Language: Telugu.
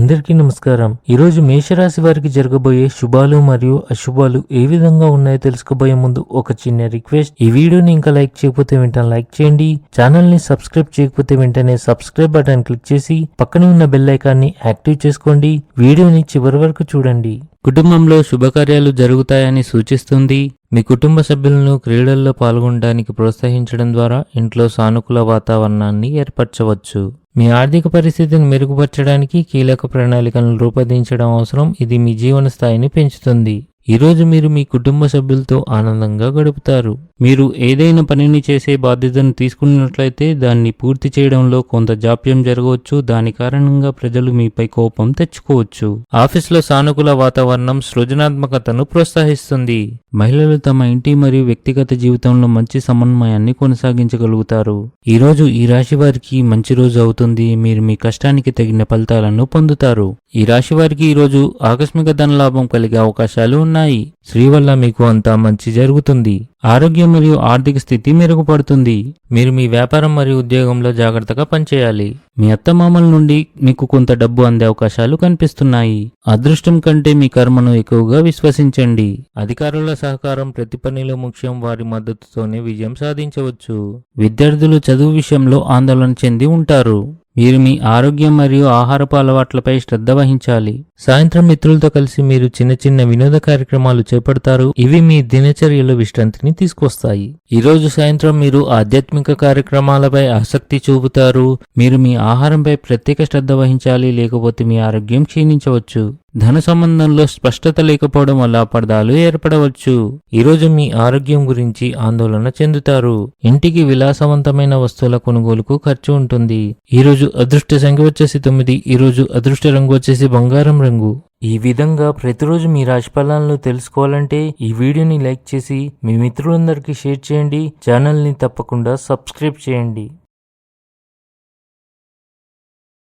అందరికీ నమస్కారం. ఈరోజు మేషరాశి వారికి జరగబోయే శుభాలు మరియు అశుభాలు ఏ విధంగా ఉన్నాయో తెలుసుకోబోయే ముందు ఒక చిన్న రిక్వెస్ట్. ఈ వీడియోని ఇంకా లైక్ చేయకపోతే వెంటనే లైక్ చేయండి. ఛానల్ ని సబ్స్క్రైబ్ చేయకపోతే వెంటనే సబ్స్క్రైబ్ బటన్ క్లిక్ చేసి పక్కనే ఉన్న బెల్ ఐకాన్ని యాక్టివ్ చేసుకోండి. వీడియోని చివరి వరకు చూడండి. కుటుంబంలో శుభకార్యాలు జరుగుతాయని సూచిస్తుంది. మీ కుటుంబ సభ్యులను క్రీడల్లో పాల్గొనడానికి ప్రోత్సహించడం ద్వారా ఇంట్లో సానుకూల వాతావరణాన్ని ఏర్పరచవచ్చు. మీ ఆర్థిక పరిస్థితిని మెరుగుపరచడానికి కీలక ప్రణాళికలను రూపొందించడం అవసరం. ఇది మీ జీవన స్థాయిని పెంచుతుంది. ఈరోజు మీరు మీ కుటుంబ సభ్యులతో ఆనందంగా గడుపుతారు. మీరు ఏదైనా పనిని చేసే బాధ్యతను తీసుకున్నట్లయితే దాన్ని పూర్తి చేయడంలో కొంత జాప్యం జరగవచ్చు. దాని కారణంగా ప్రజలు మీపై కోపం తెచ్చుకోవచ్చు. ఆఫీసులో సానుకూల వాతావరణం సృజనాత్మకతను ప్రోత్సహిస్తుంది. మహిళలు తమ ఇంటి మరియు వ్యక్తిగత జీవితంలో మంచి సమన్వయాన్ని కొనసాగించగలుగుతారు. ఈరోజు ఈ రాశి వారికి మంచి రోజు అవుతుంది. మీరు మీ కష్టానికి తగిన ఫలితాలను పొందుతారు. ఈ రాశి వారికి ఈరోజు ఆకస్మిక ధనలాభం కలిగే అవకాశాలు ఉన్నాయి. స్త్రీ వల్ల మీకు అంతా మంచి జరుగుతుంది. ఆరోగ్యం మరియు ఆర్థిక స్థితి మెరుగుపడుతుంది. మీరు మీ వ్యాపారం మరియు ఉద్యోగంలో జాగ్రత్తగా పనిచేయాలి. మీ అత్తమామల నుండి మీకు కొంత డబ్బు అందే అవకాశాలు కనిపిస్తున్నాయి. అదృష్టం కంటే మీ కర్మను ఎక్కువగా విశ్వసించండి. అధికారుల సహకారం ప్రతి పనిలో ముఖ్యం. వారి మద్దతుతోనే విజయం సాధించవచ్చు. విద్యార్థులు చదువు విషయంలో ఆందోళన చెంది ఉంటారు. మీరు మీ ఆరోగ్యం మరియు ఆహారపు అలవాట్లపై శ్రద్ధ వహించాలి. సాయంత్రం మిత్రులతో కలిసి మీరు చిన్న చిన్న వినోద కార్యక్రమాలు చేపడతారు. ఇవి మీ దినచర్యలో విశ్రాంతిని తీసుకొస్తాయి. ఈరోజు సాయంత్రం మీరు ఆధ్యాత్మిక కార్యక్రమాలపై ఆసక్తి చూపుతారు. మీరు మీ ఆహారంపై ప్రత్యేక శ్రద్ధ వహించాలి, లేకపోతే మీ ఆరోగ్యం క్షీణించవచ్చు. ధన సంబంధంలో స్పష్టత లేకపోవడం వల్ల అపార్థాలు ఏర్పడవచ్చు. ఈరోజు మీ ఆరోగ్యం గురించి ఆందోళన చెందుతారు. ఇంటికి విలాసవంతమైన వస్తువుల కొనుగోలుకు ఖర్చు ఉంటుంది. ఈరోజు అదృష్ట సంఖ్య వచ్చేసి 9. ఈరోజు అదృష్ట రంగు వచ్చేసి బంగారం రంగు. ఈ విధంగా ప్రతిరోజు మీ రాశి ఫలాలను తెలుసుకోవాలంటే ఈ వీడియోని లైక్ చేసి మీ మిత్రులందరికీ షేర్ చేయండి. ఛానల్ని తప్పకుండా సబ్స్క్రైబ్ చేయండి.